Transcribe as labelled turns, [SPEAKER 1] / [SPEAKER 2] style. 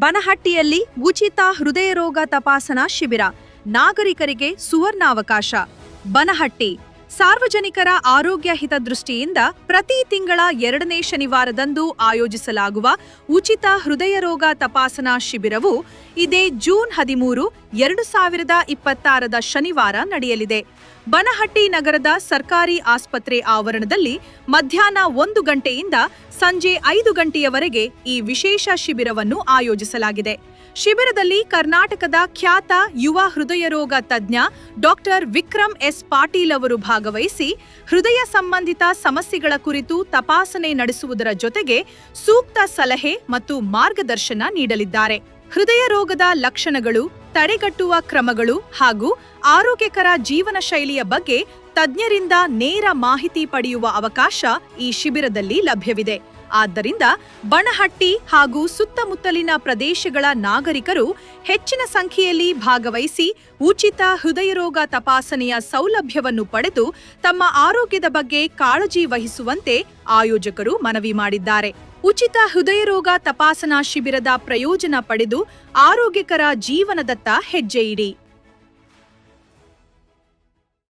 [SPEAKER 1] ಬನಹಟ್ಟಿಯಲ್ಲಿ ಉಚಿತ ಹೃದಯ ರೋಗ ತಪಾಸಣಾ ಶಿಬಿರ, ನಾಗರಿಕರಿಗೆ ಸುವರ್ಣಾವಕಾಶ. ಬನಹಟ್ಟಿ ಸಾರ್ವಜನಿಕರ ಆರೋಗ್ಯ ಹಿತದೃಷ್ಟಿಯಿಂದ ಪ್ರತಿ ತಿಂಗಳ 2ನೇ ಶನಿವಾರದಂದು ಆಯೋಜಿಸಲಾಗುವ ಉಚಿತ ಹೃದಯ ರೋಗ ತಪಾಸಣಾ ಶಿಬಿರವು ಇದೇ ಜೂನ್ 13, 2026ದ ಶನಿವಾರ ನಡೆಯಲಿದೆ. ಬನಹಟ್ಟಿ ನಗರದ ಸರ್ಕಾರಿ ಆಸ್ಪತ್ರೆ ಆವರಣದಲ್ಲಿ ಮಧ್ಯಾಹ್ನ 1 ಗಂಟೆಯಿಂದ ಸಂಜೆ 5 ಗಂಟೆಯವರೆಗೆ ಈ ವಿಶೇಷ ಶಿಬಿರವನ್ನು ಆಯೋಜಿಸಲಾಗಿದೆ. ಶಿಬಿರದಲ್ಲಿ ಕರ್ನಾಟಕದ ಖ್ಯಾತ ಯುವ ಹೃದಯ ರೋಗ ತಜ್ಞ ಡಾಕ್ಟರ್ ವಿಕ್ರಮ್ ಎಸ್ ಪಾಟೀಲ್ ಅವರು ಭಾಗವಹಿಸಿ ಹೃದಯ ಸಂಬಂಧಿತ ಸಮಸ್ಯೆಗಳ ಕುರಿತು ತಪಾಸಣೆ ನಡೆಸುವುದರ ಜೊತೆಗೆ ಸೂಕ್ತ ಸಲಹೆ ಮತ್ತು ಮಾರ್ಗದರ್ಶನ ನೀಡಲಿದ್ದಾರೆ. ಹೃದಯ ರೋಗದ ಲಕ್ಷಣಗಳು, ತಡೆಗಟ್ಟುವ ಕ್ರಮಗಳು ಹಾಗೂ ಆರೋಗ್ಯಕರ ಜೀವನ ಶೈಲಿಯ ಬಗ್ಗೆ ತಜ್ಞರಿಂದ ನೇರ ಮಾಹಿತಿ ಪಡೆಯುವ ಅವಕಾಶ ಈ ಶಿಬಿರದಲ್ಲಿ ಲಭ್ಯವಿದೆ. ಆದ್ದರಿಂದ ಬನಹಟ್ಟಿ ಹಾಗೂ ಸುತ್ತಮುತ್ತಲಿನ ಪ್ರದೇಶಗಳ ನಾಗರಿಕರು ಹೆಚ್ಚಿನ ಸಂಖ್ಯೆಯಲ್ಲಿ ಭಾಗವಹಿಸಿ ಉಚಿತ ಹೃದಯ ರೋಗ ತಪಾಸಣೆಯ ಸೌಲಭ್ಯವನ್ನು ಪಡೆದು ತಮ್ಮ ಆರೋಗ್ಯದ ಬಗ್ಗೆ ಕಾಳಜಿ ವಹಿಸುವಂತೆ ಆಯೋಜಕರು ಮನವಿ ಮಾಡಿದ್ದಾರೆ. ಉಚಿತ ಹೃದಯ ರೋಗ ತಪಾಸಣಾ ಶಿಬಿರದ ಪ್ರಯೋಜನ ಪಡೆದು ಆರೋಗ್ಯಕರ ಜೀವನದತ್ತ ಹೆಜ್ಜೆ ಇಡಿ.